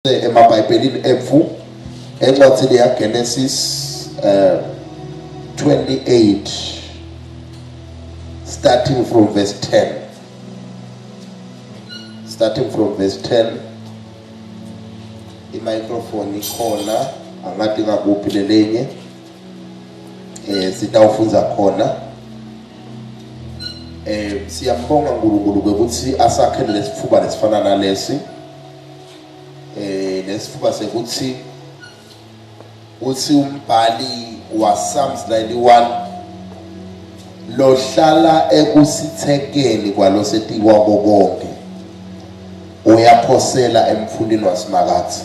emabhayibhelini ethu encwadini ya Genesis 28 starting from verse 10 i-microphone ikhona angati kakuphi lelenye sitawufunza khona siyambonga uNkulunkulu ukuthi asakhele lesifuba lesifana nalesi lesifuba sekuthi uthi umbhali wa Psalms 91 lo hlala ekusithekeni kwalosetikwa konke uyaphosela emfundini wasemakathe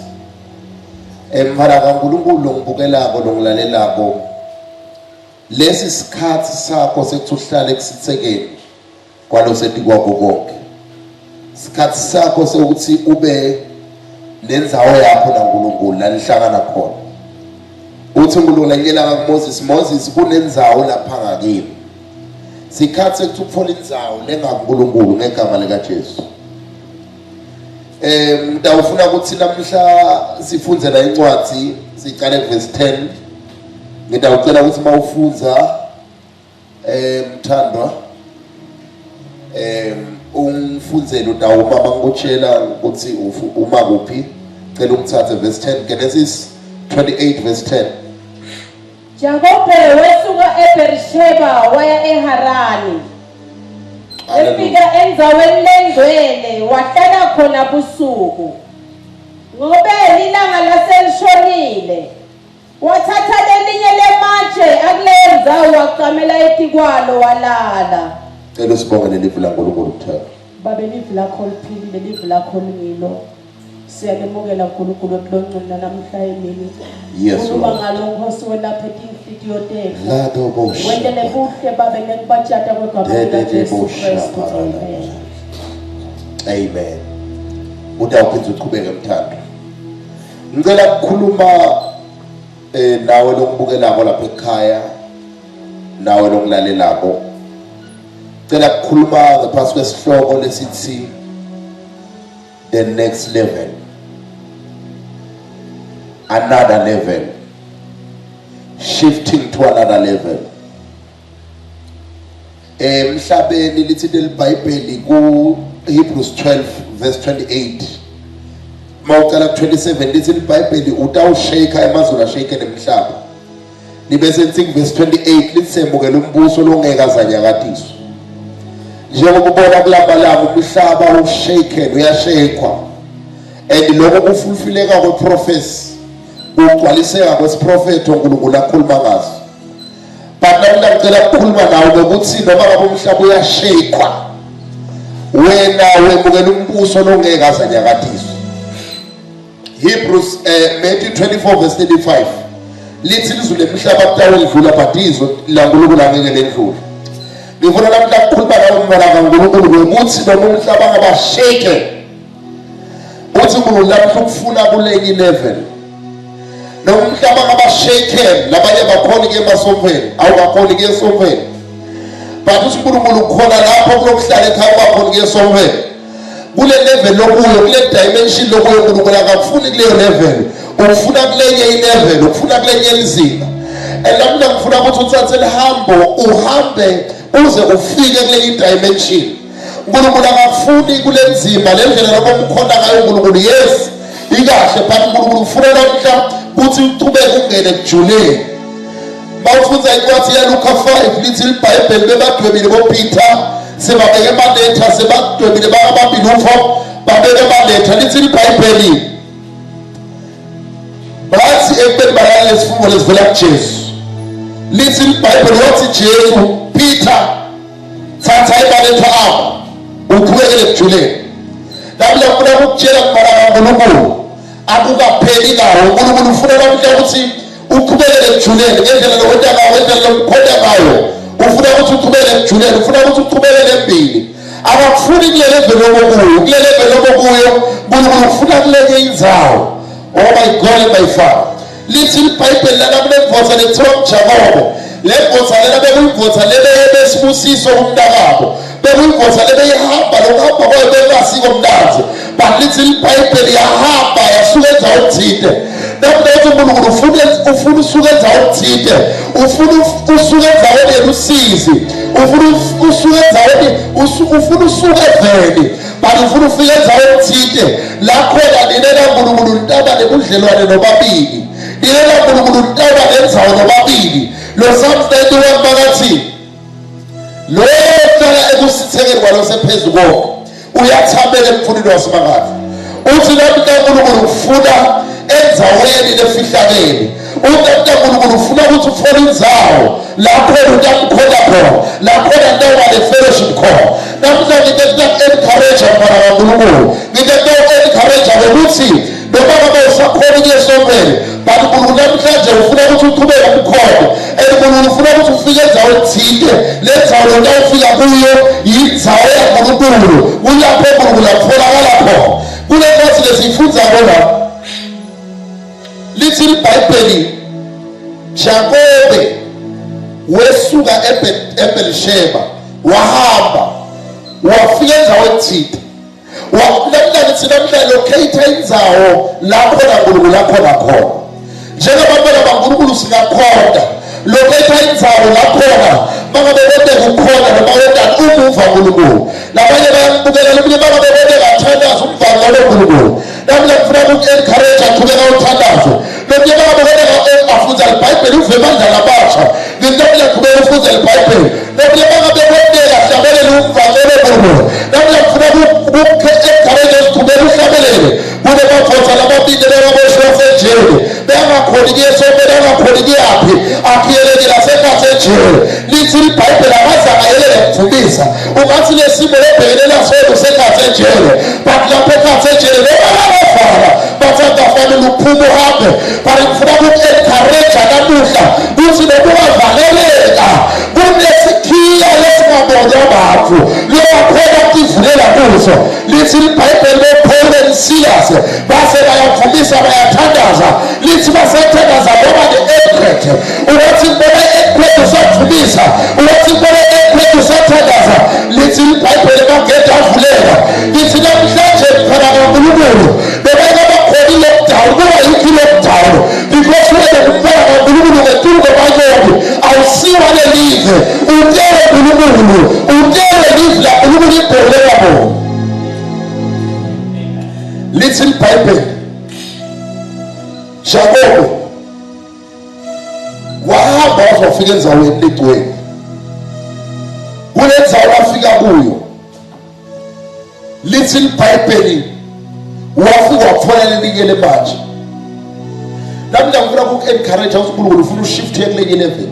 emphara kaNkulunkulu ngibukelako longilalelako lesi sikhathi sakho sekuhlala ekusithekeni kwalosetikwa konke sikhathi sakho sekuthi ube nenzawo yakho naNkulunkulu la lihlangana khona uthi uNkulunkulu ngiyela kuMoses kunenzawo lapha ngakini sikhathi sekuthi ukuthola inzawo lengakuNkulunkulu ngegama lika Jesu ngidawufuna ukuthi namhla sifunze la incwadi siqale verse 10 ngidawucela ukuthi mawufunza mthandwa umfunzelo dawuma mangikutshela ukuthi uma kuphi cela ungithathe verse 10 Genesis 28 verse 10 Jacob wesuka eBersheba waya eHarani efika enzaweni lengcwele wahlala khona busuku ngobe ilanga laselishonile wathatha lelinye lematshe akulenzawo waqamela etikwalo walala cela sibonge lelivu laNkulunkulu kuthana babe livu lakho liphilile livu lakho lingilo siyalemukela uNkulunkulu kulonqina namhla emini ukuba ngalonkosi welapha inhliziyo tethu wendele kuhle babe nekubajata kwegama likaJesu Kristu amen utawuphinza uqhubeke mthando ngicela ukukhuluma nawe lokubukelako lapha ekhaya nawe lokulalelako cela ukukhuluma ngaphasi kwesihloko lesithi the next level another level shifting to another level emhlabeni lithi leBhayibheli ku Hebrews 12 verse 28 mawucala ku 27 lithi leBhayibheli utawushake emazulu ashake nemhlaba libese lithi verse 28 lithi sembukela umbuso longeke azanyakatiswa njengoba ubona kulabalanga umhlaba ushaken uyashekwa and lokho kufulfileka kweprophecy ugcwaliseka kwesiprofeto uNkulunkulu akhuluma ngaso but namhla ngicela ukukhuluma nawe ukuthi noma ngabe umhlaba uyashekwa wena wemukela umbuso longeke azanyakatiswa Hebrews Matthew 24 verse 35 lithi lizulu emhlaba kutawe lidlula but izwi laNkulunkulu angeke ledlule ngifuna namhla ukukhuluma nawe umntwana kaNkulunkulu ukuthi noma umhlaba ngabasheke uthi uNkulunkulu lapho ukufuna kulenye level noma umhlaba ngabasheke labanye bakhona ke emasompheni awubakhona ke esompheni but uthi uNkulunkulu ukhona lapho kulokuhlala ekhaya bakhona ke esompheni kule level lokuyo kule dimension lokuyo uNkulunkulu akafuni kuleyo level ufuna kulenye ilevel ufuna kulenye izinga namhla ngifuna ukuthi uthathe lihambo uhambe uze ufike kule dimension uNkulunkulu akafuni kule nzima le ndlela lokho umkhona ngayo uNkulunkulu yes ikahle but uNkulunkulu ufuna namhla ukuthi uqhubeke ungene kujuleni mawufunza incwadi ya Luka 5 lithi iBhayibheli bebadwebile boPeter sebabeke emanetha sebadwebile bakabambile ufo babeke emanetha lithi iBhayibheli bathi ekubeni balale lesifungo lesivela kuJesu lithi iBhayibheli wathi Jesu Peter thatha imanetha akho uqhubekele kujuleni namhla ufuna ukutshela kumara kaNkulunkulu akukapheli ngawo uNkulunkulu ufuna ukuthi uqhubekele kujuleni ngendlela lokwenza ngayo ngendlela lokukhoda ngayo ufuna ukuthi uqhubekele kujuleni ufuna ukuthi uqhubekele empini akafuni kule level lokuyo kule level lokuyo uNkulunkulu ufuna kulenye inzawo oh my God and my Father lithi iBhayibheli lana kunemvotha lethiwa uJakobo lemvotha lena bekuyimvotha lebe besibusiso kumntakabo bekuyimvotha lebe ihamba lokuhamba kwayo bengasiko mnanzi but lithi iBhayibheli yahamba yasuke othile namna uthi uNkulunkulu ufuna usuke endaweni othile ufuna usuke endaweni yelusizi ufuna usuke endaweni ufuna usuke eveni but ufuna ufike endaweni othile lapho lalela uNkulunkulu ntaba nebudlelwane nobabili ilela uNkulunkulu ntaba nenzawo nobabili lo Psalm 91 bakathi lo hlala ekusithekeni kwalo sephezulu konke uyathabela emfunini wasemakazi uthi lapho uNkulunkulu ufuna enzaweni lefihlakele uthi uNkulunkulu ufuna ukuthi ufole inzawo lapho uNkulunkulu khona lapho ndawo le fellowship khona namhla ngithetha encourage mfana kaNkulunkulu ngithetha encourage ukuthi noma ngabe usakhona kuyesombele but uNkulunkulu namhlanje ufuna ukuthi uqhubeke ukukhona uNkulunkulu ufuna ukuthi ufike endaweni ethile lenzawo lo ufika kuyo yinzawo yaNkulunkulu kulapho uNkulunkulu atholakala khona kule nkosi lesifundza bona lithi iBhayibheli Jakobe wesuka eBerisheba wahamba wafika endaweni ethile namhlanje locate inzawo lapho uNkulunkulu akhona khona njengabantwana baNkulunkulu singakhonda locate inzawo lakhona mangabe bede kukhona noma wendani umuva uNkulunkulu labanye bayambukela lomunye mangabe bede bathandaza umvangelo kaNkulunkulu namhlanje ngifuna uku-encourage aqhubeka uthandazo lomunye mangabe bede afunza iBhayibheli uve mandla labasha ngithatha aqhubeka ufunza iBhayibheli lomunye mangabe bede ahlabelele umvangelo kaNkulunkulu namhlanje ngifuna uku-encourage uqhubeka uhlabelele kune bafotha lababili lababoshwe basenjele bengakhoni kuyesombele angakhoni kuyaphi akhiyelekile asekhathe enjele lithi iBhayibheli amazanga yelele mfundisa ungathi lesimo lebhekele lasolo sekhathe enjele but lapho ekhathe enjele lobabavala bathanda fanele uphuma uhambe but ngifuna uku-encourage namuhla ukuthi nokuwavaleleka kunesikhiya lesingabonwa bantu lobakhona kuivulela kuso lithi iBhayibheli loPaul and Silas base bayavumisa bayathandaza lithi basathandaza ngoba ne-earthquake ukuthi ngoba i-earthquake usavumisa ukuthi ngoba i-earthquake usathandaza lithi iBhayibheli bageda avuleka lithi namhlanje khona kaNkulunkulu bebeka bakhona i-lockdown kuba yikho i-lockdown because wena kuphela kaNkulunkulu ngetuko banyobi awusiwa lelive utele uNkulunkulu utele live la uNkulunkulu ibhole yabo lithi iBhayibheli Jakobe wahamba wafika enzaweni legcwele kule ndzawo afika kuyo lithi iBhayibheli wafika wathola lelikele manje namhlanje ngifuna uku-encourage ukuthi uNkulunkulu ufuna ushift kule level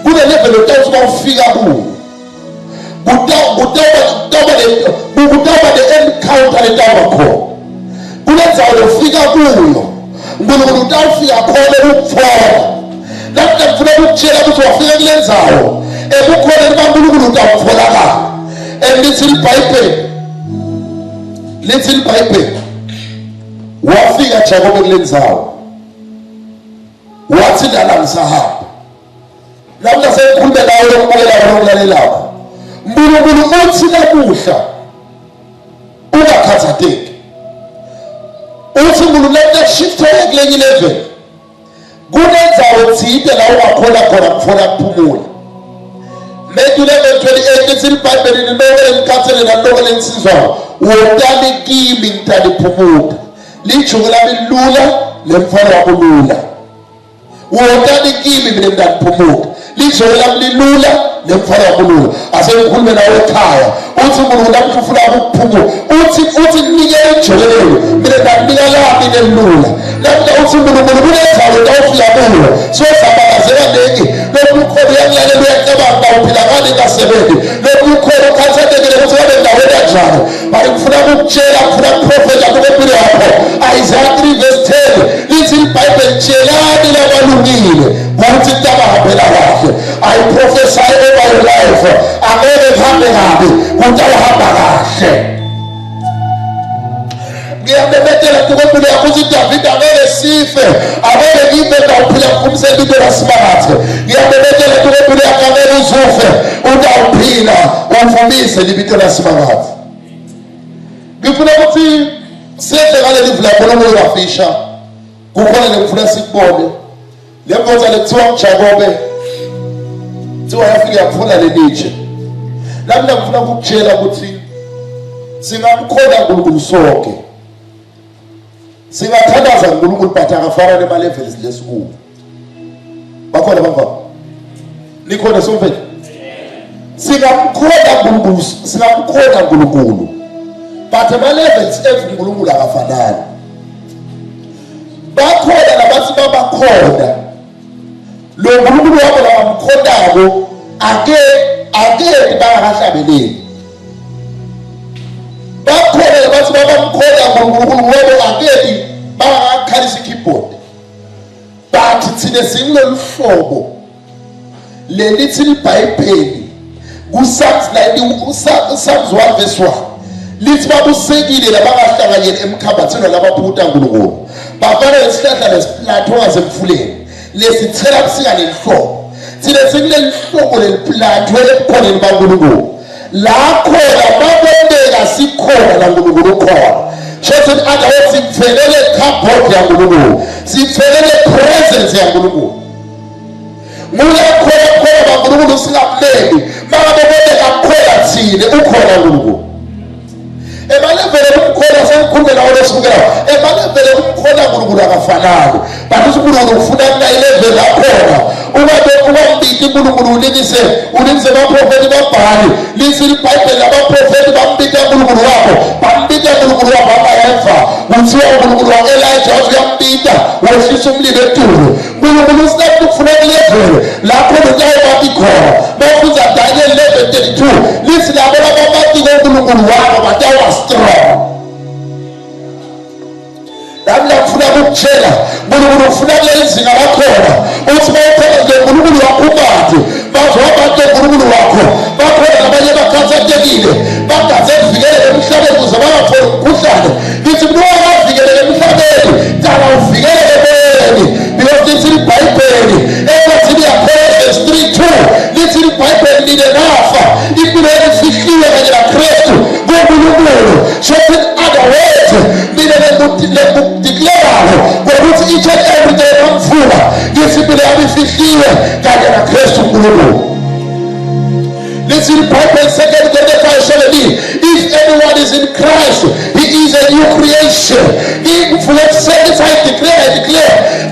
kule level utawuthi ufika kuyo kutaba ne-encounter letaba khona kule ndzawo lofika kuyo uNkulunkulu utawufika khona ukuthola namhlanje ngifuna ukutshela ukuthi wafika kule ndzawo kukhona likaNkulunkulu utawutholakala lithi iBhayibheli wafika Jakobe kule ndzawo wathi lana ngisahamba namhla sekukhulume nawe lokubukela nokulalelako uNkulunkulu uthi namuhla ungakhathazeki uthi uNkulunkulu lekushifthe kulenye level kunenzawo thide la ungakhona khona kufuna kuphumula Matthew 11:28 lithi iBhayibheli linokele likhathele nanokele insizwa wotani kimi ngitaliphumuda lijuke lami lula lemfana wakho lula wotani kimi mina ngitaliphumuda lijuke lami lula lemfana wakho lula asengikhulume nawe ekhaya uthi uNkulunkulu lapho ufuna ukuphumula uthi nikele ijolelo mina ngikunika lami nelula lapho uthi uNkulunkulu kunenzawo utawufika kuyo so sabakazeka leki lokukhona yakulalela uyacabanga uphila ngani kasebenzi lokukhona ukhathathekile ukuthi ngabe ndaweni kanjani bari ngifuna ukutshela ngifuna ukuprofeta kumpilo yakho Isaiah 3:10 lithi iBhayibheli tshelani labalungile ukuthi tabahambela kahle I prophesy over your life angeke kuhambe kabi kutawuhamba kahle ngiyamemethela kumpilo yakho ukuthi David angeke sife angeke kibe ngawuphila kumsebenzi wasimakathe ngiyamemethela kumpilo yakho angeke uzufe utawuphila uvumise libito lasimakazi ngifuna ukuthi sedle ngale livu lakho lomoya wafisha kukhona lekufuna sikubone lemvoza lekuthiwa uJakobe kuthiwa yafika yaphula lelitshe nami ngifuna ukukutshela ukuthi singamkhona uNkulunkulu sonke singathandaza uNkulunkulu but akafana nema-levels lesikuwo bakhona bamva nikhona somfethu singamkhona uNkulunkulu but ama-levels ethu uNkulunkulu akafanani bakhona nabathi babakhona lo uNkulunkulu wabo labamkhonako ake bangakahlabeleli bakhona nabathi babamkhona uNkulunkulu wabo ake bangakhalisa ikeyboard but thina sinilolu hlobo lelithi iBhayibheli kuPsalms 1 verse 1 lithi babusekile labangahlanganyeli emkhabathini labaphuta uNkulunkulu bafana isihlahla lesiplatho ngasemfuleni lesithela busika nenhlobo thina sikuleli hlobo leliplatho elikhoneni baNkulunkulu la khona babembeka sikhona la uNkulunkulu khona shothi adawo siphelele cupboard ya uNkulunkulu siphelele presence ya uNkulunkulu mula khona baNkulunkulu singamleli makabebeka khona thine ukhona uNkulunkulu ebalevele umkhona sengikhulumela olesukela ebalevele umkhona uNkulunkulu akafanani but uNkulunkulu ufuna na level lakhona ubambiti uNkulunkulu unikise abaprofeti babhali lisi iBhayibheli abaprofeti bambita uNkulunkulu wabo bambita uNkulunkulu wabo abayeva kuthiwa uNkulunkulu wa-Elijah uyambita wehlisa umlilo eTuro uNkulunkulu sinakho ukufuna level lapho ntayo bathi khona bafuza Daniel 11:32 lisi labo lababathi uNkulunkulu wabo batawa strong nami ngifuna ukutshela uNkulunkulu ufuna lezinga lakhona uthi bayithenga uNkulunkulu wakho ubathi bazobathi uNkulunkulu wakho bakhona abanye bakhathatekile bagaze kuvikele emhlabeni kuze bangatholi umkhuhlane lithi kuba bavikele emhlabeni tala uvikele ebeni because lithi iBhayibheli ethi yakhona verse 3:2 lithi iBhayibheli lile nafa impilo efihliwe kanye naKristu kuNkulunkulu shothi otherwise mina declare ukuthi each and every day bamfuna ngesipilo yabifihliwe kanye naKristu uNkulunkulu listen Bible 2 Corinthians 5:17 if anyone is in Christ he is a new creation if we have sanctified declare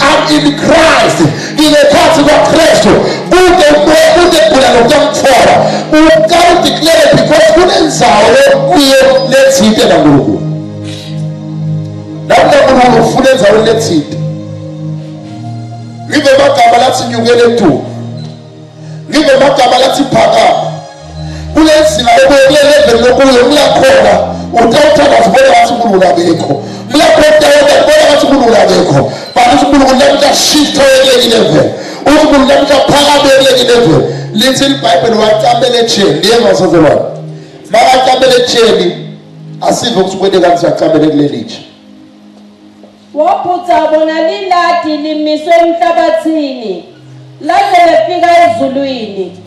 I'm in Christ ngekhathi kwaKristu kude kulalo kwamfora ukau declare because kunenzawo kuyo lethinte naNkulunkulu lapho uNkulunkulu ufuna enzawo lethinte ngibe magama lathi nyukele tu ngibe magama lathi phakama kulezinga level lokuyo kuyakhona utawuthanda sibona wathi uNkulunkulu akekho mlakhona ubona wathi uNkulunkulu akekho but uNkulunkulu lamhla shift oyele level uNkulunkulu lamhla phakame level lithi iBhayibheli waqambele ejele ndiyeva sazolwana makaqambele ejele asive ukuthi kwende kanti siyaqambele kulelithi waphutha bona liladi limiswe emhlabathini laze lefika ezulwini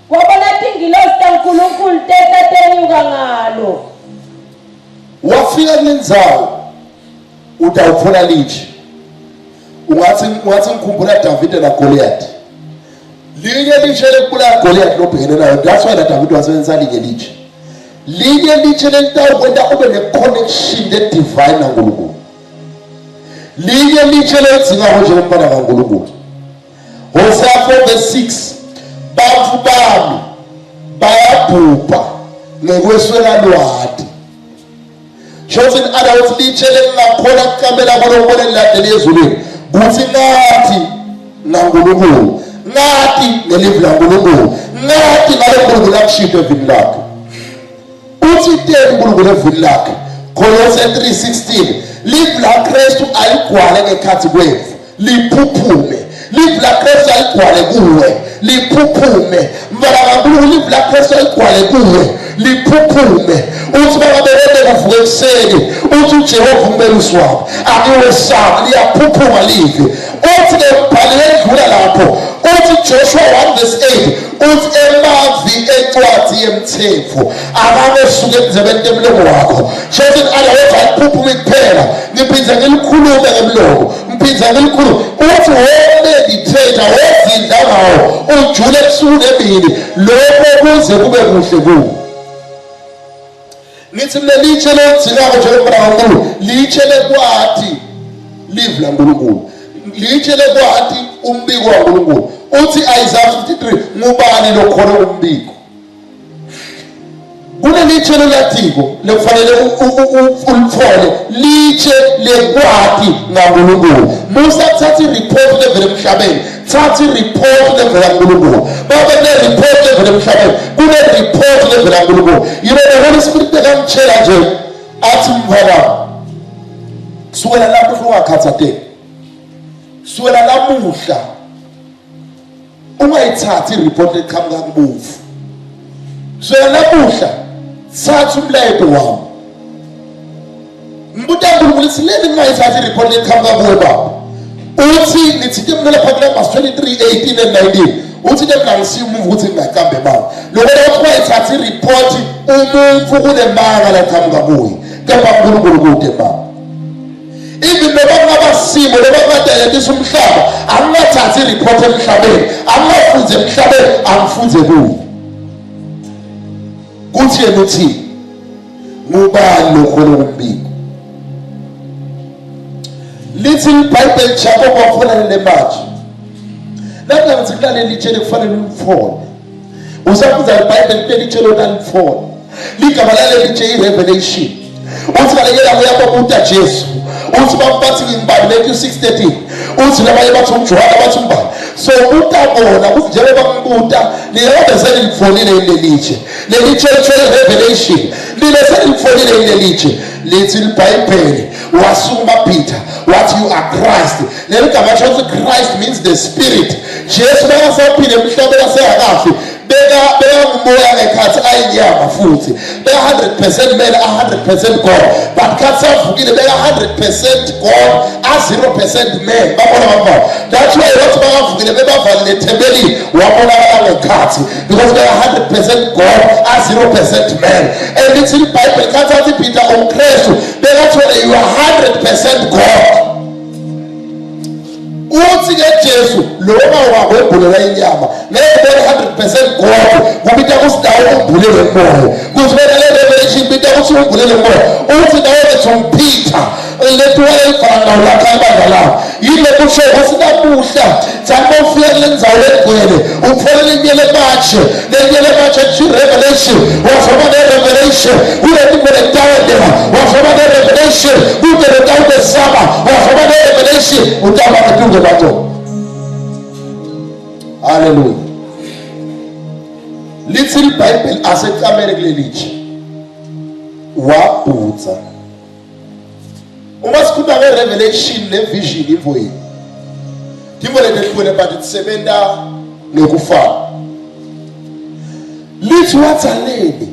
wabona ingilosi kaNkulunkulu tenyuka ngalo wafika kulendzawo utawuthola lithi ungathi ngikhumbula David na Goliath linye lithi lekubulala Goliath lobhekene nayo that's why David wasebenzisa linye lithi lentawukwenda ube ne-connection le-divine naNkulunkulu linye lithi lenzingaho njengomfana kaNkulunkulu Hosea 4:6 bafu bami bayabhubha ngekweswela lwadi shothi adawuthi litshele ngakhona kukamela kolobona liladeli ezulwini kuthi ngathi naNkulunkulu ngathi ngelivi laNkulunkulu ngathi ngalo uNkulunkulu akushito evini lakhe uthi teni uNkulunkulu evini lakhe Kolose 3:16 livi laKristu aligwale ngekhathi kwemvu liphuphume live la Kristu aligwale kuwe liphuphume mfana kaNkulunkulu live la Kristu aligwale kuwe liphuphume uthi bakabelele kuvuka ekuseni uthi uJehova umelusi wabo akiwesaba liyaphuphuma live uthi lebhalile edlula lapho uthi Joshua 1:8 uthi emavi encwadi yemthetho akamesuke emzebeni emlomo wakho shothi adaweza ukuphuma kuphela ngiphindze ngilikhulume ngemlomo mpinza ngelikhulu uthi womeditate wozindla ngawo ujule ebusuku nemini lokho kuze kube kuhle kuwo. Ngithi mina litshe lonzingako njengoba kaNkulunkulu litshe lekwathi live la uNkulunkulu litshe lekwathi umbiko kaNkulunkulu uthi Isaiah 53 ngubani lokhona umbiko kunelitshe lathiko lekufanele ulithole litshe lekwathi ngaNkulunkulu Musa thatha ireport levela emhlabeni thatha ireport levela kaNkulunkulu baba ne report levela emhlabeni kune report levela kaNkulunkulu you know the Holy Spirit bekamtshela nje athi mfana kusukela lapho ungakhathazeki kusukela lamuhla ungayithathi ireport eqhamuka kubuvu kusukela lamuhla thatha umlayeto wami mbuta uNkulunkulu ukuthi leli ngayithatha ireport eqhamuka kuwe baba uthi nithi ke mina lapha kule verse 23:18 and 19 uthi ke mina ngisimuva ukuthi ngingaqambe manje lokho lapho wayithatha ireport umuntu kunemanga la qhamuka kuye kepha uNkulunkulu kude baba even noma ngabasimo noma kwadayetisa umhlaba angathathi ireport emhlabeni angafunze emhlabeni angifunze kuwe kuthi yena uthi ngubani lokhona umbiko lithi iBhayibheli Jacob wafuna le manje lapha ngithi kulale litshele kufanele ulifone usabuza iBhayibheli litshele ulifone ligama lale litshe iRevelation uthi kalekela uyababuta Jesu uthi bampathi ngibani Matthew 6:13 uthi labanye bathi umJohana bathi umbani so utabona uthi njengoba ngikubuta liyabe selilifonile lelitshe lelitshe Revelation lile selilifonile lelitshe lithi iBhayibheli wasukuma Peter what you are Christ leligama lithi Christ means the spirit Jesu bekasaphile emhlabeni aseyakafi beka umoya ngekhathi ayinyama futhi beka 100% man 100% God but khathi avukile beka 100% God a 0% man babona baba that's why wathi bakavukile bebavalile ethembelini wabonakala ngekhathi because beka 100% God a 0% man and it's in Bible khathi athi Peter uKristu bekathole you are 100% God uthi ke Jesu loba wakwebhulela inyama ngeke 100% God kubita kusidawo ubhulele moya kuzibona le revelation bita kusubhulele moya uthi nawe Peter lethu wayefana ulakha ibandla yile kusho usinabuhla tsambo ufike lenzawo legwele uphele inyele batshe lenyele batshe Revelation wafoma ne Revelation ulethi bele tawela wafoma ne Revelation udele tawela saba wafoma ne Revelation utaba katunge bato hallelujah lithi iBhayibheli aseqamele kulelithi wabutha uma sikhuluma ngeRevelation nevision info yini ngibonele khona but sisebenza ngokufana lithi wathalele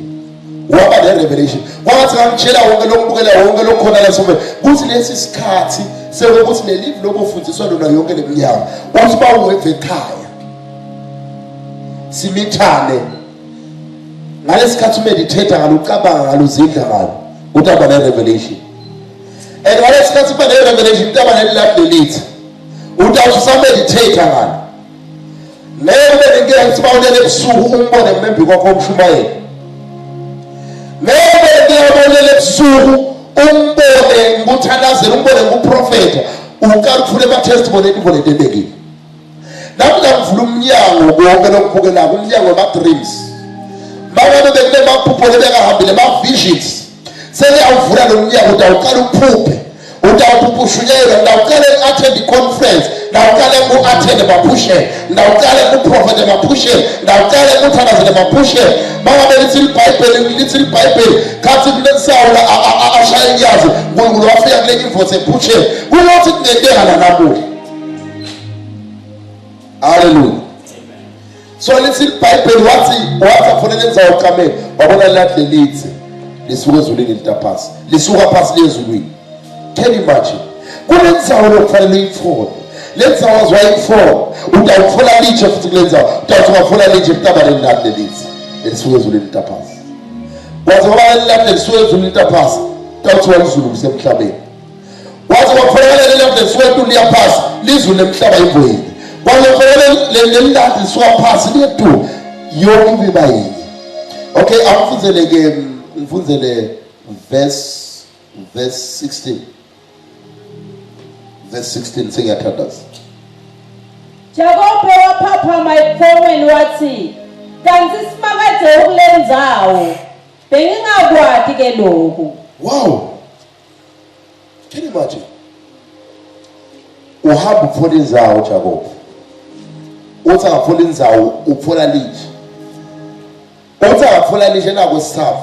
waba neRevelation wathi ngitshela wonke lokubukela wonke lokhona la sobe kuthi lesi sikhathi sekuthi lelive lokufundiswa lona yonke leminyaka uthi bawuweve ekhaya simithane ngalesikhathi umeditate ngalucabanga ngaluzidla ngalo utaba neRevelation and ngalesikhathi uba neRevelation utaba nelilaphi utawuthi usameditate ngalo nebe ngeke ngithi bawulele ebusuku umbone membi kwakho umshumayeli nebe ngeke bawulele ebusuku umbone nguthandazela umbone nguprofeta ukarufule ama-testimony endivole entendekile namhla ngivula umnyango konke lokubukelayo umnyango wama-dreams makabe bekule maphupho lebekahambile ma-visions seliyawuvula lo mnyango utawuqala uphuphe utawuphupha ushunyelwa ndawuqale attend i-conference ndawuqale ku-attend maphushe ndawuqale ku-prophet maphushe ndawuqale kuthandazele maphushe makabe lithi iBhayibheli khathi kunesawula ashaya inyazi uNkulunkulu wafika kule info sephushe kunothi kunentengana namuhla hallelujah so lithi iBhayibheli wathi afonele enzawo kamela wabona lathi lelithi lisuka ezulwini litaphasi lisuka phasi lezulwini can you imagine kunenzawo lokufanele uyifone lenzawo azwayifona utawufuna litshe futhi kulenzawo utawuthi ungafuna litshe mtabaleni lathi lelithi elisuka ezulwini litaphasi wazi ngoba lathi lisuka ezulwini litaphasi utawuthi walizulu kusemhlabeni wazi wakufanele lelilande lisuka liya phasi lizulu emhlaba imveli kwalokho lelilande lisuka phasi liyedu yonke ibiba yinye. Okay, angifundele ke ngifundele verse 16. Verse 16 singiyathandaza. Jakobe waphaphama ephongweni wathi kanti simakade ukulenzawo bengingakwathi ke lokhu. Wow. Can you imagine? Uhamba ukufuna inzawo Jakobe. Uthi angafuna inzawo ukufuna liji. Uthi angafuna liji nakwesithathu.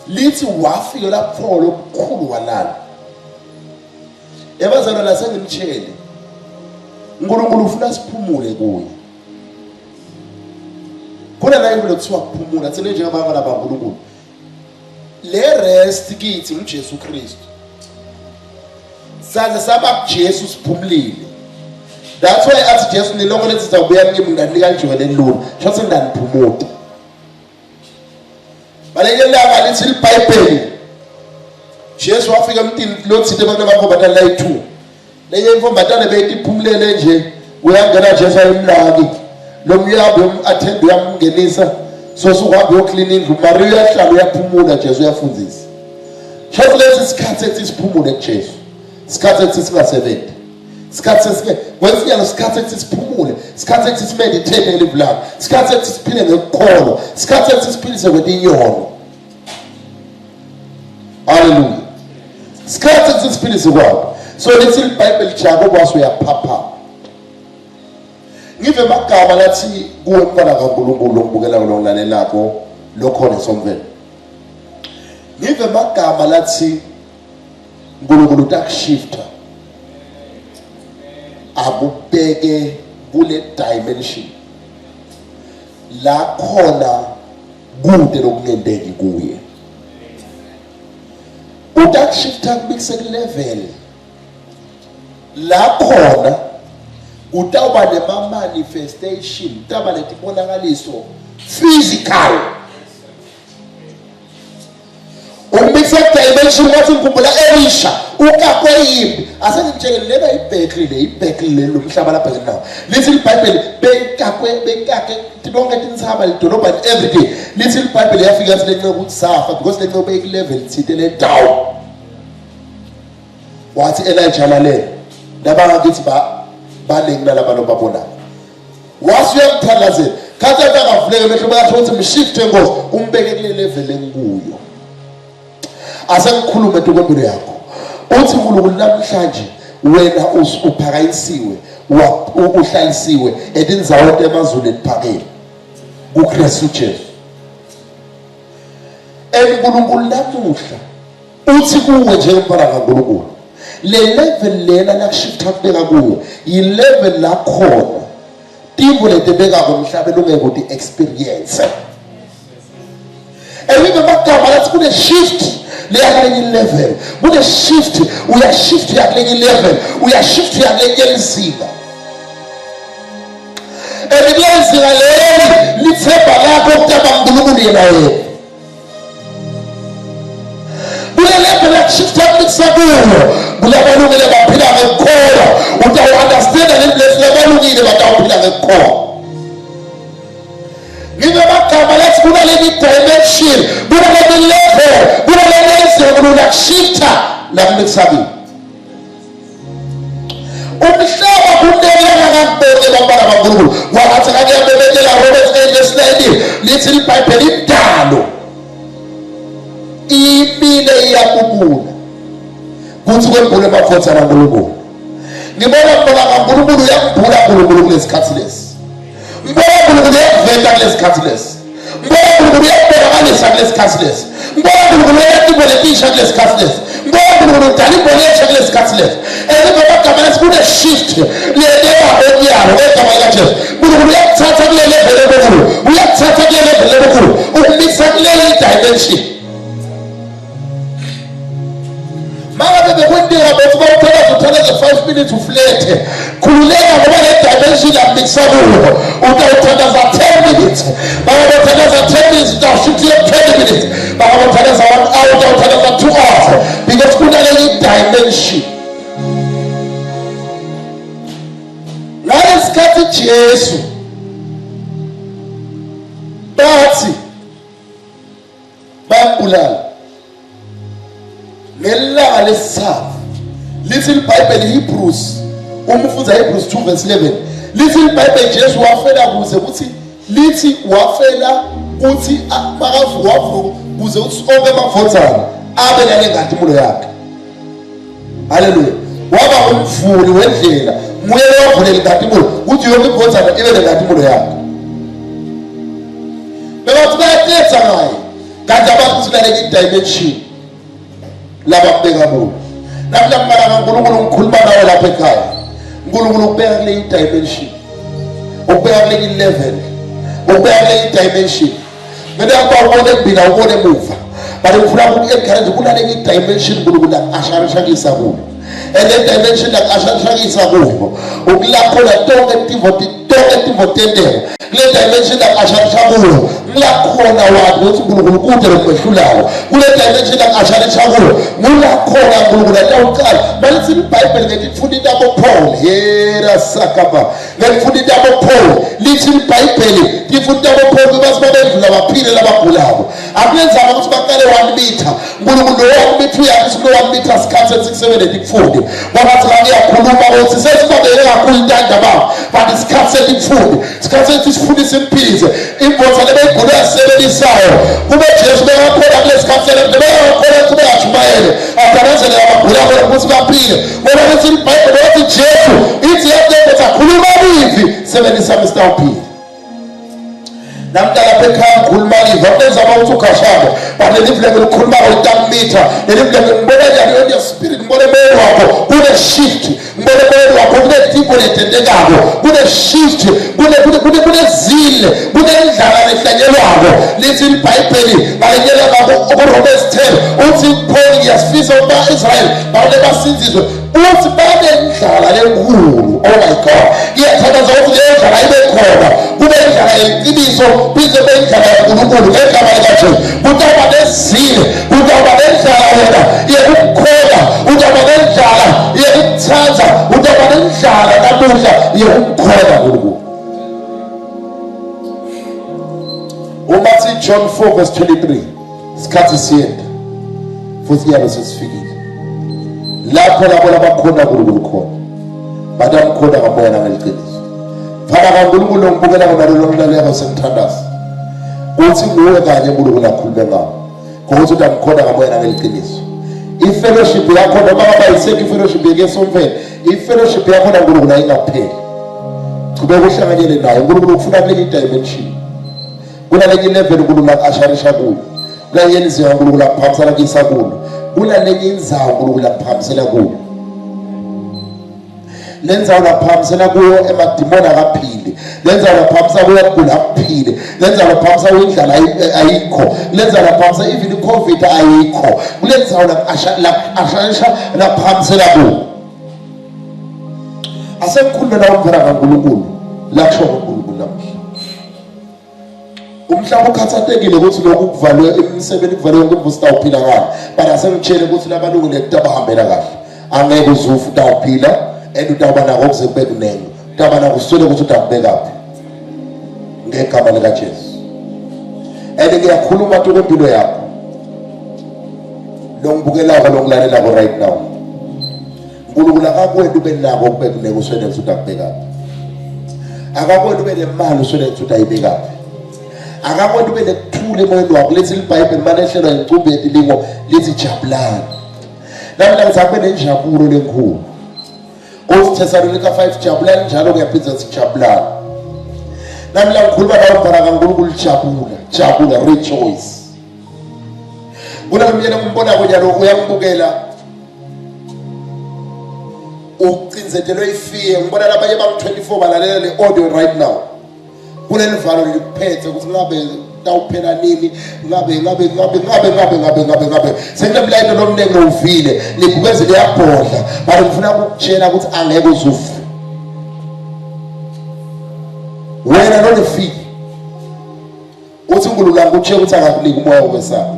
Lithi wafika lapho lokukhulu walala. Ebazalwa nasengimtshele. uNkulunkulu ufuna siphumule kuye. Khona la into kuthiwa kuphumula thina njengabangala baNkulunkulu. Le rest kithi uJesu Kristu. Saze saba kuJesu siphumulile. That's why athi Jesu nilongo lethi sizabuya kimi nganinika nje lelula. Shothi nganiphumuta. Baleke langa lithi iBhayibheli. Jesu wafika emntini lothinte abantu abakhobatana la 2. Lenye imfombatana beyiphumulele nje uyangena Jesu ayimlaki. Lo myabo umattend uyamngenisa so suhambe uyoclean indlu Maria uyahlala uyaphumula Jesu uyafundzisa. Shothi lesi sikhathi ethi siphumule kuJesu. Sikhathi ethi singasebenzi. Sikhathi esike kwesinye isikhathi ethi siphumule. Sikhathi ethi simeditate ngelivlu lakhe. Sikhathi ethi siphile ngekukholwa. Sikhathi ethi siphilise kwetiyona. Hallelujah. Sikhathi ethi siphilise kwabo. So let's read Bible Jakobe wasuyaphapha. Ngive magama lathi kuwe mfana kaNkulunkulu ngibukela kulonlalelako lokhona somvelo. Ngive magama lathi uNkulunkulu utakushifta. Akubheke kule dimension. La khona kude lokungenteki kuye. Utakushifta kubikise level. La khona utawuba nema-manifestation, utawuba netibonakaliso physical. Umbikisa dimension wathi ngikhumbula Elisha ukakwe yimbi asengitshele lena ibhekli le lomhlaba lapha ngenawo. Lithi iBhayibheli bekakwe bonke tintsaba lidolobha every day. Lithi iBhayibheli yafika yathi lenxe ukuthi safa because lenxe ubeke level thite le down. Wathi Elijah lalela labanga kithi baningi nalabalo babona wasuyamthandazela khathi akavuleke mehlo bayathola ukuthi mshift engozi umbeke kule level enkuyo. Asengikhulume ntokombilo yakho uthi uNkulunkulu namhlanje wena uphakanyisiwe uhlalisiwe edinzawo emazulwini phakeme kuKristu Jesu. uNkulunkulu namuhla uthi kuwe njengomfana kaNkulunkulu le level lena lakushifta kubeka kuyo yi-level la khona tivo letebeka komhlabeni ungeke uthi experience. Eyibe magama lathi kune shift leyakulenye level. Kune shift uyashift yakulenye level uyashift yakulenye izinga. Eliyenzinga leli lithemba lakho ukutaba uNkulunkulu yena yena. Level la shift yakusakuyo kulabalungile baphila ngekukholwa utawu-understand lebalungile batawuphila ngekukholwa. Ngibe magama lathi kunaleni dimension kunaleni level kunaleni izinga lakushifta lakulekusakini. Umhlaba kuneleka kankulu bantwana baNkulunkulu wathi ngiyabebekela Romans 8:9 lithi iBhayibheli indalo imile iyakubula kuthi kwembule amafutha kaNkulunkulu. Ngibona bona kaNkulunkulu uyakubula uNkulunkulu kulesikhathi lesi. Ngibona uNkulunkulu uyakuvenda kulesikhathi lesi. Ngibona uNkulunkulu uyakubonakalisa kulesikhathi lesi. Ngibona uNkulunkulu uyakubonakalisha kulesikhathi lesi. Ngibona uNkulunkulu udala ibonakalisha kulesikhathi lesi. Ngibona lesi kune shift leyeba onyalo egama likaJesu. uNkulunkulu uyakuthatha kule level enkulu uyakuthatha kule level enkulu ukumisa kule dimension. Mama bekwendeka bethi bawuthandaza 5 minutes uflete khululeka ngoba le dimension yamikisa kuyo utawuthandaza 10 minutes bawuthandaza 10 minutes utawushiftile 10 minutes bawuthandaza 1 hour utawuthandaza 2 hours because kunaleli dimension. Jesu bathi bayabulala ngelanga lesithathu. Lithi iBhayibheli Hebrews, uma ufunda Hebrews 2 verse 11, lithi iBhayibheli Jesu wafela kuze kuthi lithi wafela kuthi makavuka kuze uthi onke amavotana abe nale ngantimulo yakhe. Haleluya. Waba umvuli wendlela, nguye owavulela ingantimulo kuthi yonke imvotana ibe nengantimulo yakhe. Bebathi bayakhetha ngaye kanti abantu silaleke i-dimension lababeka kulo. Namhla mara kaNkulunkulu ngikhuluma nawe lapha ekhaya. uNkulunkulu ubeka kule i-dimension, ubeka kule i-level, ubeka kule i-dimension. Mina yakubona ebina ubone emuva, but ngifuna uku-encourage kunale i-dimension uNkulunkulu asharishakisa kulo. And le dimension asharishakisa kulo ukulaphola tonke tivo tendele. Kule dimension asharisha kulo ngulakhona wathi ukuthi uNkulunkulu kude lokwehlulayo. Kule dimension asharisha kulo ngulakhona uNkulunkulu atawuqala. Malithi iBhayibheli ngethi ifunda intabo Paul yera sakaba. Ngifunda intabo Paul lithi iBhayibheli ifunda intabo Paul kuba sibabendlula baphile labagulabo. Akulenzanga ukuthi baqale 1 meter. uNkulunkulu 1 meter yakhe kulo 1 meter sikhathe 6 7 ekufunde. Wabathi ngiyakhuluma ukuthi sesibabele kakhulu intanda baba. But isikhathe ekufunde. Sikhathe sifundise impilize. Imvotha lebeyigula yasebelisayo. Kube Jesu bekakhona kulesi khansela bebekhona kube yajumayele. Akanazele abagulabo ukuthi baphile. Ngoba ukuthi iBhayibheli lithi Jesu ithi yakhe khuluma bizi sebenzisa Mr. Uphile. Namdala bekhaya ngikhuluma liva benza ukuthi ugashabo but lelivleke likhuluma ngotammeter lelivleke ngibona njalo your spirit ngibona emoyeni wakho kune shift ngibona emoyeni wakho kune tipo letendekako kune shift kune zile kune indlala lehlanyelwako lithi iBhayibheli balekela ngakho uRomans 10 uthi Paul ngiyasifisa ukuba Israel bawule basinzizwe uthi babe indlala lenkulu. Oh my God, iyathandaza ukuthi le ndlala ibe khona kube indlala yeqiniso bize bendlala yaNkulunkulu egama likaJesu. Kutaba nezile kutaba nendlala wena yekukhola utaba nendlala yekuthanza utaba nendlala namuhla yekukhola uNkulunkulu. Umathi John 4 verse 23 isikhathi siyenda futhi yabo sesifikile lapho labo labakhona uNkulunkulu khona badamkhona kamoya nangeliqiniso. Fana kaNkulunkulu ngibukela ngalo lomlaleko sengithandaza uthi nguwe kanye uNkulunkulu akhulume ngawo ngokuthi utamkhona kamoya nangeliqiniso. I-fellowship yakho noma abayisekho i-fellowship yesomvelo, i-fellowship yakho naNkulunkulu ayingapheli. Qhubeka uhlanganyele naye uNkulunkulu ufuna kule dimension. Kunale level uNkulunkulu asharisha kuyo. Kule yenziwa uNkulunkulu akuphakamisela kisa kulo. Kunale inzawo uNkulunkulu akuphakamisela kuyo. Lenzawo laphakamisela kuyo emadimoni akaphili. Lenzawo laphakamisela kuyo ukugula akuphile. Lenzawo laphakamisela kuyo indlala ayikho. Lenzawo laphakamisela even iCovid ayikho. Kulenzawo asharisha laphakamisela kuyo. Asemkhulumela umphela kaNkulunkulu la kusho uNkulunkulu namuhla. Umhlaba ukhathatekile ukuthi lokhu kuvalwe emsebenzini kuvalwe yonke imvusta uphila ngalo. Bana sengitshele ukuthi labalungu letaba hambela kahle. Angeke uzufu utawuphila and utawuba nako ukuze kube kunene. Utawuba nako uswele ukuthi utakubekaphi. Ngegama lika Jesu. And ngiyakhuluma tu kwempilo yakho. Lo ngibukelayo lo ngilalelayo right now. uNkulunkulu akakwenda ube nako ukube kunene uswele ukuthi utakubekaphi. Akakwenda ube nemali uswele ukuthi utayibekaphi. Akakwenda ube nekuthula emoyeni wakho. Lithi iBhayibheli manehlelwa incumbi yetilingo lithi jabulani. Namhla ngisabe nenjabulo lenkulu. Thessalonika 5 jabulani njalo kuyaphinza sijabulani. Namhla ngikhuluma nawe phara kaNkulunkulu jabula rejoice. Kuna umyeni umbona njalo uyambukela ucinzetelwe ifear. Ngibona labanye bang24 balalela le audio right now. Kunelivalo likuphethe ukuthi ngabe tawuphela nini ngabe senginemlayini lomnengo uvile libukeze liyabhodla bari ngifuna ukutshela ukuthi angeke uzufe wena nonefiki uthi uNkulunkulu akutshela ukuthi akakunika umoya wokwesaba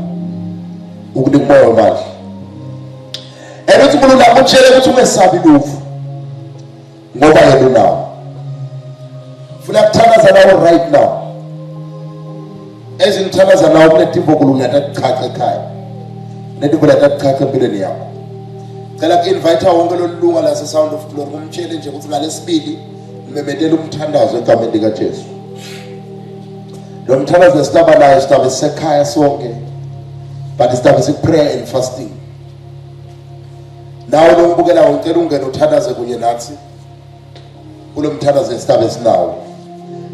ukunika umoya wamandla uthi uNkulunkulu akutshela ukuthi ungesabi lufu ngoba yena unawo Funa kuthandaza nawe right now. Ezingithandaza nawe kunetimbo kulungata kuchacha ekhaya. Netimbo lata kuchacha empilweni yakho. Cela ku-invite wonke lolunga lase Sound of Glory kumtshele nje ukuthi ngalesibili nimemetela umthandazo egameni likaJesu. Lo mthandazo esitaba nayo sitabe sekhaya sonke. But sitabe prayer and fasting. Nawe lokubukela ngicela ungene uthandaze kunye nathi. Kulo mthandazo esitabe sinawo.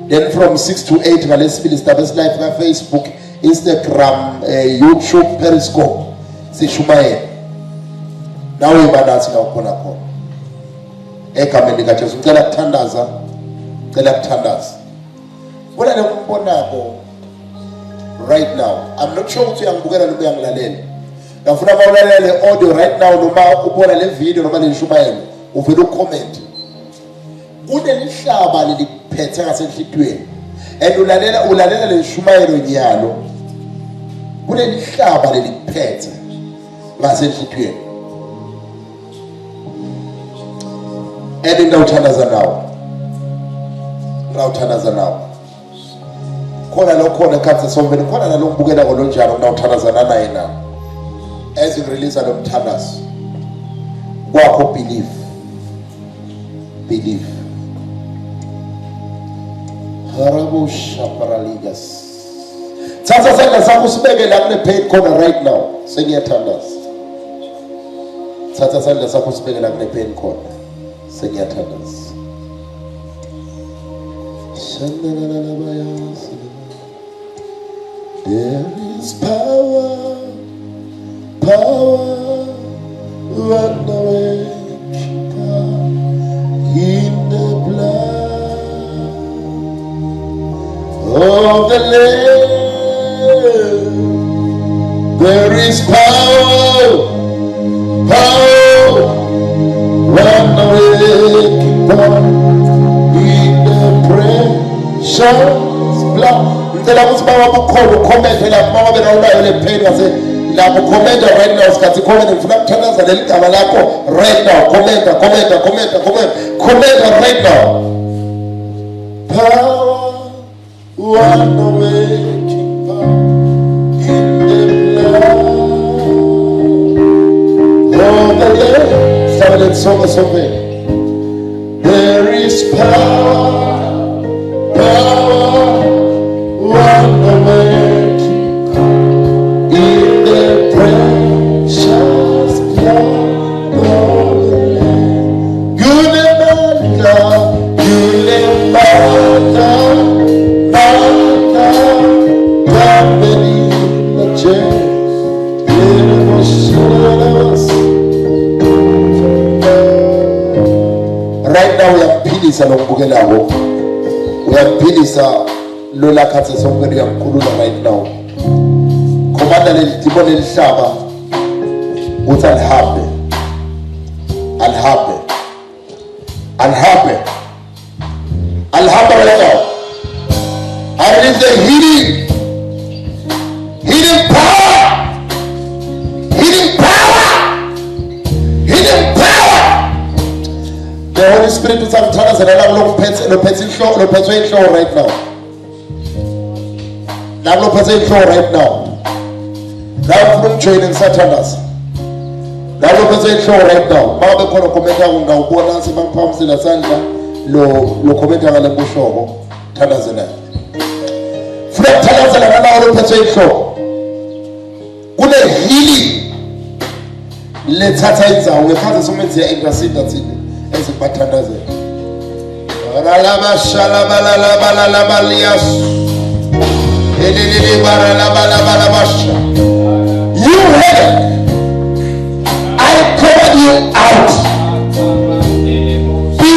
Then from 6 to 8 ngalesibili sitabe live ka Facebook, Instagram, YouTube, Periscope. Sishumayela. Nawe banathi la ukhona khona. Egameni likaJesu ngicela kuthandaza. Ngicela kuthandaza. Bona lokumbonako right now. I'm not sure ukuthi uyangibukela noma uyangilalela. Ngafuna mawulalela le audio right now noma ubona le video noma le nshumayelo uvela ucomment. Kunelihlaba leliphethe ngasenhlitweni. And ulalela le nshumayelo nyalo. Kunelihlaba leliphethe ngasenhlitweni. And ngawuthandaza nawo. Ngawuthandaza nawo. Khona lokhona ekhathe sombeni khona nalombukela kolonjalo ngawuthandazana naye na. As you release lo mthandazo. Kwakho believe. Believe. Harabo shaparaligas. Thatha sandla sakho sibeke la kule pain corner right now. Sengiyathandaza. Thatha sandla sakho sibeke la kule pain corner. Sengiyathandaza. There is power run away in the blood of the Lamb. There is power run away in the precious blood. Ngicela ukuthi bawabukhona ucommente lapho mawabena unayo le pain wase lapho comment right now sikhathi comment ngifuna ukuthandaza leli gama lakho right now. Comment right now. Power run away in the blood of the Lamb. Somebody song something. There is power run away in the precious blood of the Lamb. Good and bad, right now uyaphilisa lokubukelayo. Uyaphilisa lola khathe sonke liyamkhulula right now. Komanda lelitibone lihlaba uthi alihambe right now. I release the healing power. The Holy Spirit is telling us that right now. Now right now. Now from joining Satanas. Now right now. Mama kono komenta ungaubona sibamphambisi la sandla lo komenta ngale kushobo thandazana. Funa thandazana nalo lophethe show. Kune healing lethatha indzawo ngekhathi somenze intercede thina ezibathandaze. Ralaba shalabala balala baliyas. You head, I call you out. Be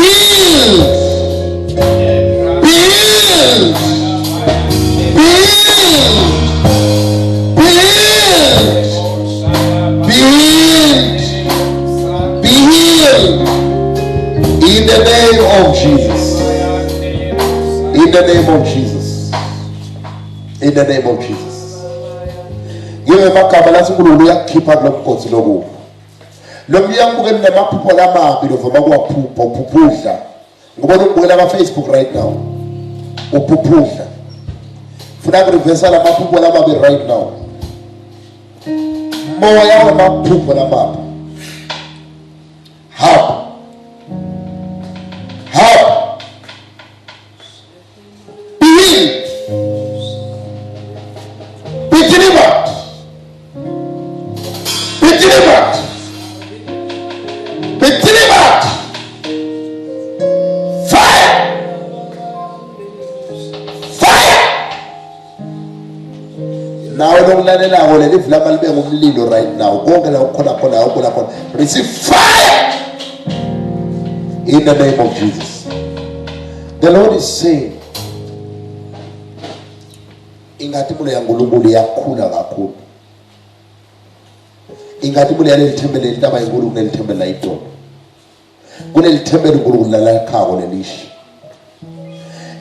healed. In the name of Jesus. In the name of Jesus. In the name of Jesus. Give me my kabbalah to keep up the pots logo. Lomiam will never put a map of a pupa. Go to Facebook right now. uphuphudla funa kurivesa lamaphupho lamabi right now moya wamaphupho lamabi hapa be delivered nawe lokulalelayo leli vulama libe ngumlilo right now konke la ukhona khona receive fire in the name of Jesus. The Lord is saying ingathi mulo yaNkulunkulu yakhula kakhulu ingathi mulo yalelithembele intaba enkulu kunelithembele layidolo kunelithembele uNkulunkulu lalakhako lelishi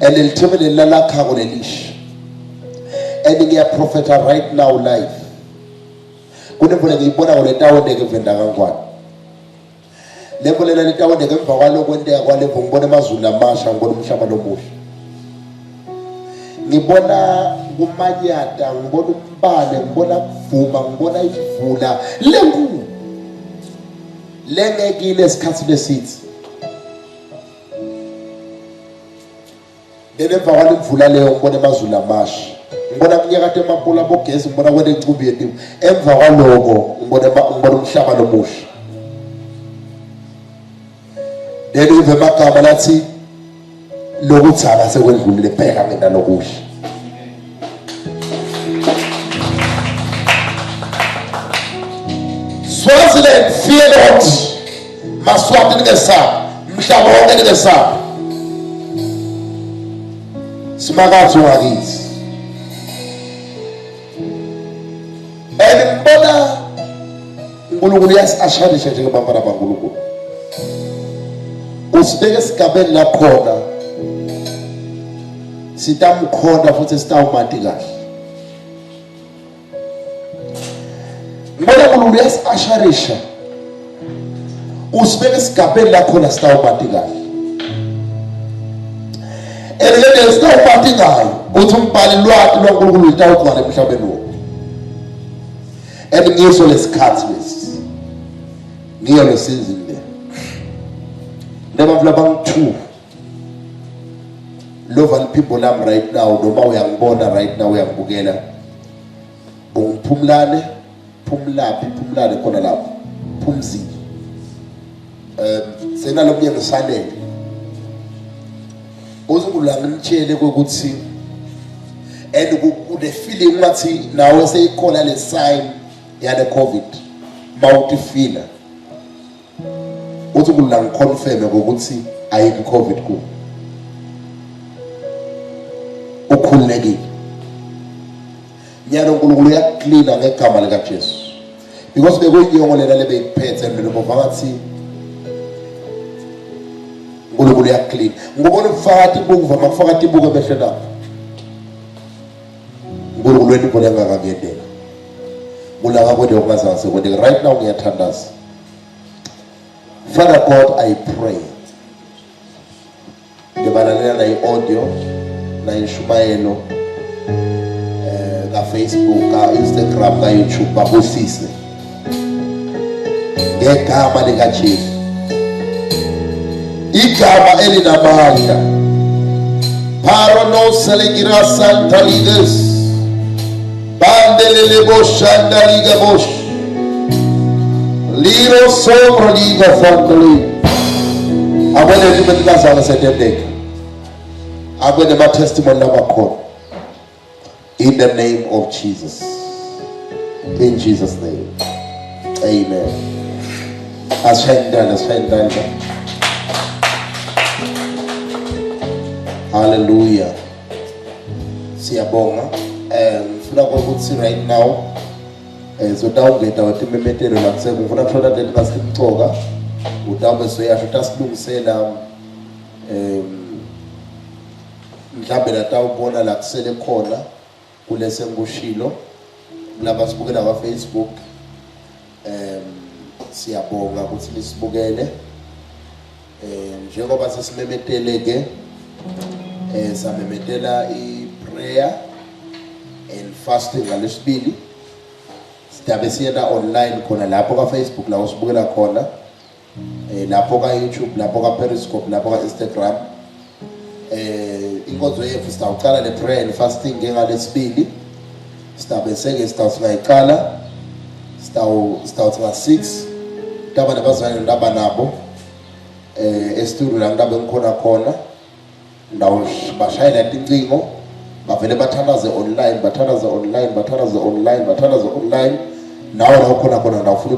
elithembele lalakhako lelishi and ngiyaprofeta right now live kunemvula ngiyibona ngoletawondeke venda kangwane lemvulela letawondeke emva kwalokho kwenteka kwalevo ngibona emazulu amasha ngibona umhlaba lomusha ngibona kumanyata ngibona umbane ngibona kuvuma ngibona ivula lenkulu lengekile esikhathini esithi emva kwalemvula leyo ngibona emazulu amasha ngibona kunyakathe emapula bogesi ngibona kwene ncumbi yetiwe emva kwaloko ngibona umhlaba lomusha then uve amagama lathi lokuthaka sekwendlulile bheka ngena lokusha Swaziland fear not Maswati ningesaba mhlaba wonke ningesaba simakatho ngakithi ngibona uNkulunkulu yasashanisha njengabantwana baNkulunkulu usibeke esigabeni lakhona sitamkhona futhi sitawumati kahle ngibona uNkulunkulu yasasharisha usibeke esigabeni lakhona sitawumati kahle elele sitawumati ngayo uthi umbhali lwati lwaNkulunkulu litawugcwala emhlabeni wonke and ngiso lesikhathi lesi ngiyo lesizini le nabavula bang2 love people lam right now noma uyangibona right now uyangibukela ungiphumlane phumlane khona lapho phumzini senalomnye ngisanele uNkulunkulu angimtshele ukuthi and kune feeling ngathi nawe seyikhona le sign yale covid mawutifila uthi uNkulunkulu ngiconfirm ukuthi ayikho covid ku ukhululekile nyalo uNkulunkulu uyacleana ngegama lika Jesu because bekuyiyongo lela lebeyiphethe noma phakathi uNkulunkulu uyaclean ngibona ukufaka ibuku makufaka ibuku emehle lapho uNkulunkulu wethu bona ngakangedela mulaka kwede okungazange kwede right now ngiyathandaza Father God I pray ngibalalela na i-audio na ishumayelo ka Facebook ka Instagram ka YouTube babusise ngegama lika Jesu igama elinamandla Parono selegira santa lides Bandelele boshanda liga bosh Liro sombra liga fandali Abone tumetika sana setendeka Abone ma testimony na makon in the name of Jesus. In Jesus' name. Amen. Ascendant. Hallelujah. Siyabonga. Ngifuna ukuthi right now zodawungeta watimemethelo lakuse ngifuna kuthola leli ngasimcoka udawube soyasho tasilungisela mhlambe latawubona la kusele khona kulese ngushilo laba sibukela kwa Facebook siyabonga ukuthi lisibukele njengoba sesimemeteleke samemetela i-prayer and fasting ngalesibili. Sidabe siyena online khona lapho ka Facebook la usibukela khona. Lapho ka YouTube, lapho ka Periscope, lapho ka Instagram. Inkonzo yethu sitawuqala le prayer and fasting ngalesibili. Sidabe seke sitawuqala start nga 6 taba nabazali ndaba nabo e-studio la ndabe ngikhona khona ndawo bashayela tincingo bavele bathandaze online nawo la ukhona khona ndawufuna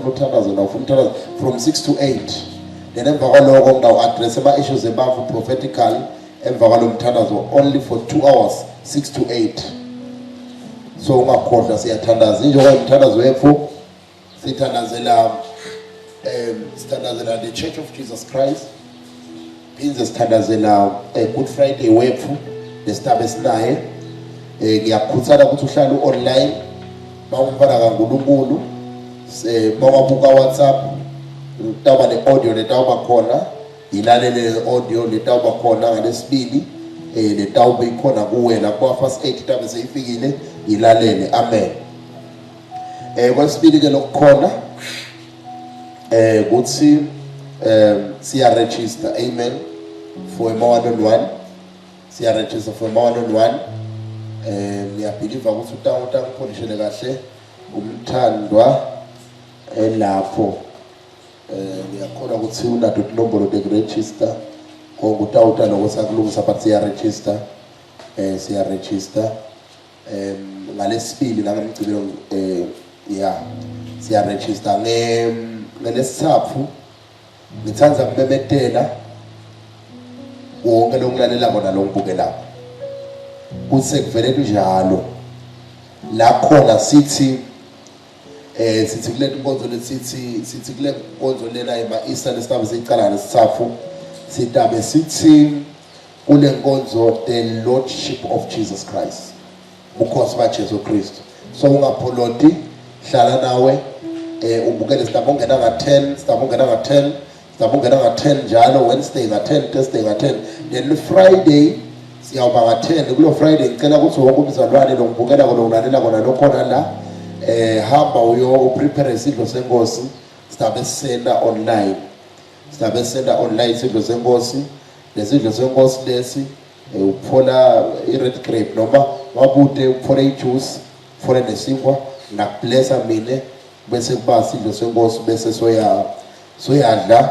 uthandaze from 6 to 8 then emva kwaloko ndawu-address ama-issues ebavu prophetically emva kwalo mthandazo only for 2 hours 6 to 8. So ungakhohlwa siyathandaza njengoba umthandazo wethu sithandazela the Church of Jesus Christ, phindze sithandazela Good Friday wethu lesitabe sinaye. Ngiyakhuthana ukuthi uhlale online mawumfana kaNkulunkulu mawabuka WhatsApp utaba ne-audio letawuba khona ilalele le-audio letawuba khona ngalesibili letawube ikhona kuwena kwa first 8 tabe seyifikile ilalele. Amen. Kwesibili ke lokukhona ukuthi siya register. Amen. For a one-on-one siya register for a one-on-one. Ngiyabelieve ukuthi utangipholishele kahle umthandwa lapho. Ngiyakholwa ukuthi unato inombolo de register ngokutawuta lokusakulungisa but siya register. Ngalesibili nangamgcibelo siya register ngelesithathu ngithanza kumemetela wonke lokulalela kona lombukela kuse kuvele njalo la khona sithi kule nkonzo sithi kule nkonzo lena ema-Easter lesitabe siyicala lesithathu sitabe sithi kule nkonzo the Lordship of Jesus Christ, ukhosi kaJesu Kristu. So ungapholoti hlala nawe ubukele sitabo ngena nga-10 njalo, Wednesday nga-10, Thursday nga-10, then Friday siyawuba nga-10. Kulo Friday ngicela ukuthi wonke umzalwane lo ngibukela kona ulalela kona lokhona la hamba uprepare isidlo senkosi. Sitabe sisenda online isidlo senkosi. Lesidlo senkosi lesi uphola i-red grape noma wabude uphole ijuice, uphole nesinkwa ngakublessa mine bese kuba isidlo senkosi bese soyadla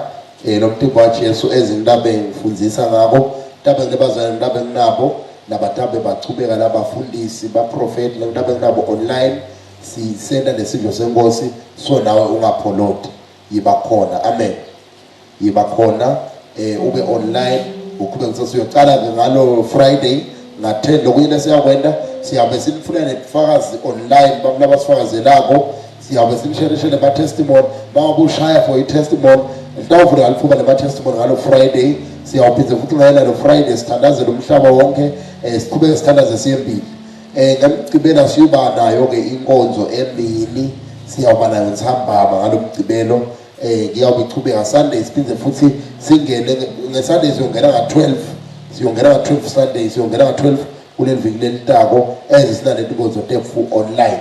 nomtimba waJesu ezindabe ngifundisa ngako tabe nebazali ndabe nginabo nabatabe bachubeka labafundisi baprofeti ndabe nginabo online sisenda lesidlo senkosi. So nawe ungapholoti yiba khona. Amen. Yiba khona ube online ukube ngisasiyocala ngalo Friday nga-10 lokuyina siyakwenda siyabe sinifuna nebufakazi online babasifakazelako siyabe sinishereshele ama-testimony bawabushaya for i-testimony litawuvula alifuba nema-testimony ngalo Friday. Siyawuphindze futhi ngayela lo Friday sithandazele umhlaba wonke siqhubeke sithandaze siyembili. Ngamgcibela siyuba nayo-ke inkonzo emini siyawuba nayo nsambama ngalo mgcibelo. Ngiyawuba ichubeka Sunday siphindze futhi singene ngeSunday siyongena nga-12 Sunday siyongena nga-12 kuleli viki lelitako ezisinaleti nkonzo tefu online.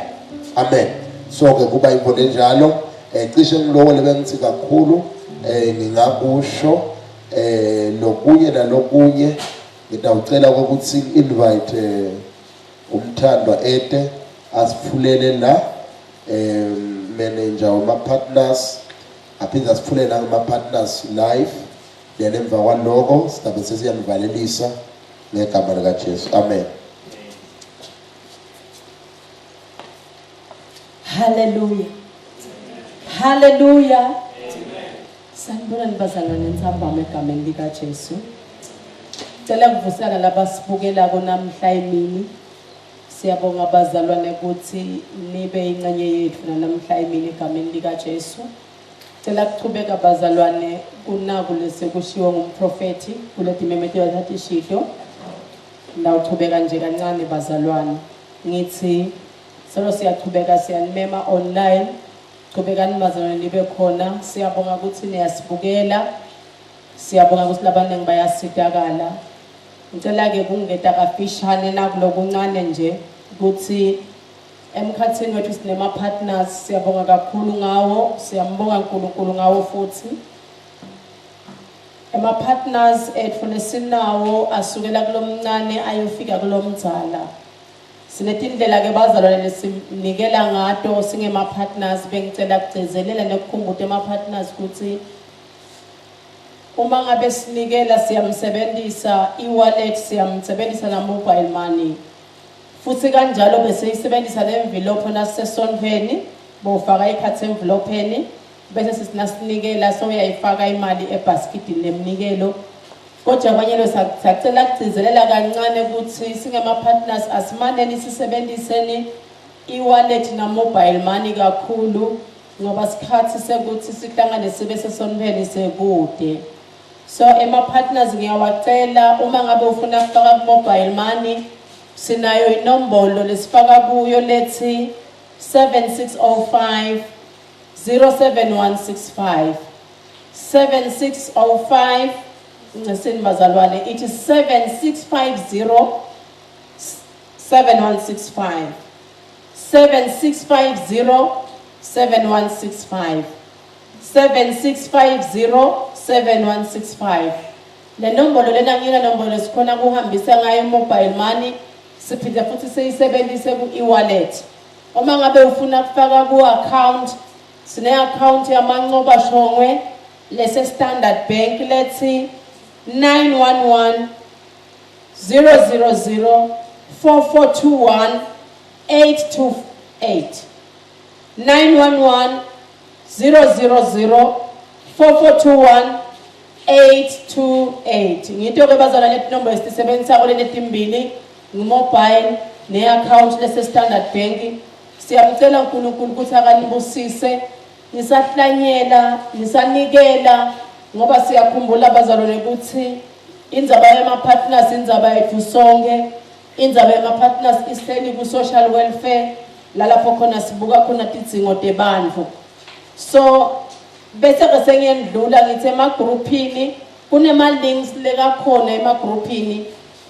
Amen. So ke kuba impondo enjalo cishe ngiloko bengithi kakhulu ngingakusho lokunye nalokunye ngidawucela ukuthi invite umthandwa Ede asifulele la manager wama-partners aphinde asifulele ngama-partners live. Then emva kwaloko sidabe sesiyanivalelisa ngegama likaJesu. Amen. Hallelujah. Hallelujah. Sanibona nibazalwane nsambama egameni likaJesu. Cela kuvusana labasibukela namhla emini. Siyabonga abazalwane ukuthi nibe ingxenye yethu namhla emini egameni likaJesu. Cela kuchubeka abazalwane kunaku lesekushiwo ngumprofeti kule Timemete wathatha ishido. Ndawuchubeka nje kancane bazalwane. Ngithi solo siyachubeka siyanimema online. Chubekani bazalwane nibe khona. Siyabonga ukuthi niyasibukela. Siyabonga ukuthi labanengi bayasitakala. ngicela ke kungeta kafishane nakulokuncane nje ukuthi emkhathini wethu sinema partners siyabonga kakhulu ngawo siyambonga uNkulunkulu ngawo futhi ema partners ethu lesinawo asukela kulomncane ayofika kulomdzala sinetindlela ke bazalwane lesinikela ngato singema partners bengicela kugcizelela nekukhumbuta ema partners ukuthi uma ngabe sinikela siyamsebenzisa e-wallet siyamsebenzisa na mobile money futhi kanjalo bese isebenzisa le envelope nasesonpheni bofaka ikhathi envelope bese sisinasikela so uyayifaka imali ebasketini lemnikelo kodwa abanye lo sacela kugcizelela kancane ukuthi singema partners asimaneni sisebenziseni e-wallet na mobile money kakhulu ngoba sikhathi sekuthi sihlangane sibe sesonpheni sekude so ema partners ngiyawacela uma ngabe ufuna ukufaka mobile money sinayo inombolo lesifaka kuyo lethi 7605 07165 7605 ngicela bazalwane it is 7650 7165 7650 7165 7650 7165 le nombolo lena ngiyina nombolo sikhona kuhambisa ngayo mobile money siphinde futhi siyisebenzise ku e-wallet uma ngabe ufuna ukufaka ku account sine account yamancoba shongwe lese Standard Bank lethi 911 000 4421 828 911 000 4421 828 ngito ke bazalwane le number esisebenzisa kule letimbili mobile ne account lese Standard Bank siyamcela uNkulunkulu ukuthi akanibusise nisahlanyela nisanikela ngoba siyakhumbula bazalwane ukuthi indzaba yama partners indzaba yethu sonke indzaba yama partners ihleli ku social welfare lalapho khona sibuka khona tidzingo tebantfu so bese ke sengiyendlula ngithi emagroupini kunema links leka khona emagroupini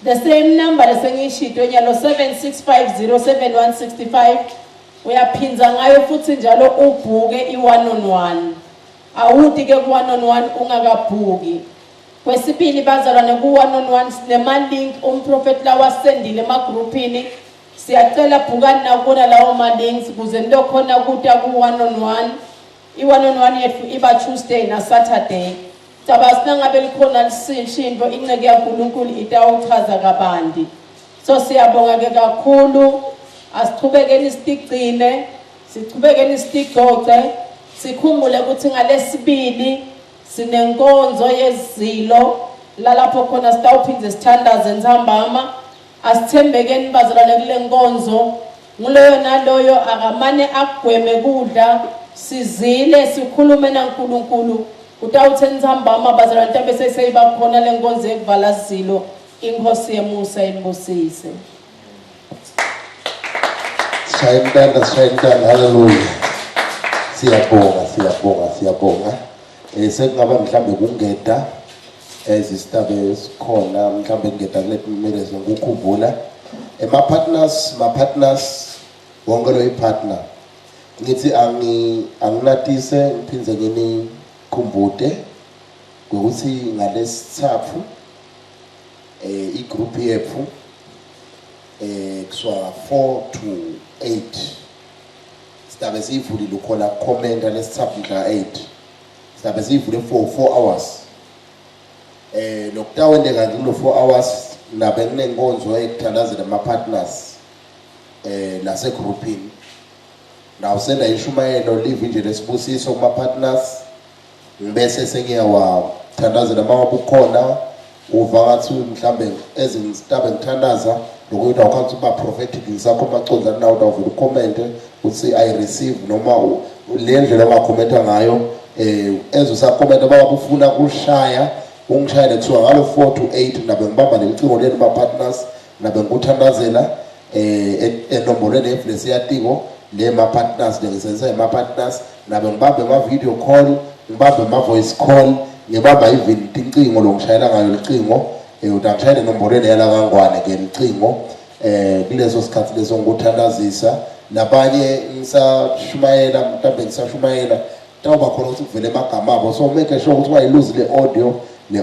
the same number lesengishito nyalo 76507165 uyaphinza ngayo futhi njalo ubhuke i1-on-1 awuthi ke ku1-on-1 ungakabhuki kwesibili bazalwane ku1-on-1 sinema link umprofeti la wasendile emagroupini siyacela bhukani nakubona lawo ma links kuze nto khona kuta ku1-on-1 i1-on-1 yethu iba Tuesday na Saturday Taba sinangabe likhona lisishinto inceke yaNkulunkulu itawuchaza kabandi so siyabonga ke kakhulu asichubekeni sitigcine sichubekeni sitigcoce sikhumbule ukuthi ngalesibili sinenkonzo yezilo lalapho khona sitawuphindze sithandaze ntambama asithembekeni bazalwane kule nkonzo nguloyo naloyo akamane akugweme kudla sizile sikhulume naNkulunkulu utawuthe ntambama bazalwane ntabe seyiba khona le nkonzo ekuvala zilo inkosi yemusa inibusise Shayintanda hallelujah siyabonga sekungaba mhlambe kungeda ezisitabe sikhona mhlambe ngeda kule mimelezo ngukhumbula ma partners wonke lo ipartner ngithi anginatise ngiphinze ngini khumbude ukuthi ngalesithathu igroup yethu kuswa 4 to 8 sitabe sivulile ukhola comment lesithathu mhla 8 sitabe sivule for 4 hours lokutawendeka kulo 4 hours nabe kunenkonzo ekuthandazela ama partners nase groupini na usenda ishumayelo live nje lesibusiso kuma partners bese sengiyawathandazela mawabukhona uvakathi mhlambe ezingitabe ngithandaza lokuthi awukwazi ukuba prophetic ngisakho maconza nawo utavula ucomment uthi I receive noma le ndlela ongakhomenta ngayo ezosacomment abakufuna kushaya ungishayele kuthiwa ngalo 4 to 8 nabe ngibamba lelicingo leli ma partners nabe ngikuthandazela enomborweni influence yatiko le ma partners lengisenzisa ma partners nabe ngibambe ma video call ngibambe ma voice call ngibamba even incingo lo ngishayela ngayo licingo utangishayela inomborweni yala kangwane ke licingo kulezo sikhathi lezo ngokuthandazisa nabanye ngisashumayela mhlawumbe ngisashumayela tawuba khona ukuthi kuvele emagama abo so make sure ukuthi wayiluzi le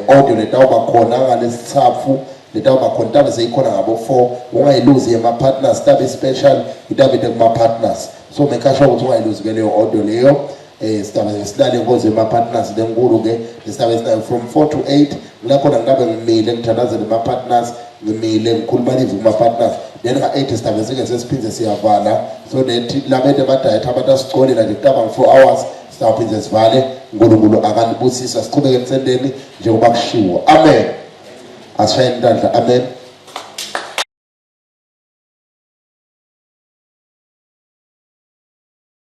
audio letawuba khona ngalesithafu letawuba khona tabe seyikhona ngabo 4 ungayiluzi ema partners tabe special itabe kuma partners so make sure ukuthi ungayiluzi ke leyo audio leyo sitabe silale inkonzo ema partners lenkulu ke sitabe sinayo from 4 to 8 lapho ngabe ngimile ngithandazela ema partners ngimile ngikhuluma live kuma partners then nga8 sitabe sesiphindze siyavala so that labete abadayetha abantu asicolela nje kutaba nge 4 hours sitawuphindze sivale uNkulunkulu akanibusisa siqhubeke emsendeni njengoba kushiwo amen ashaye intandla amen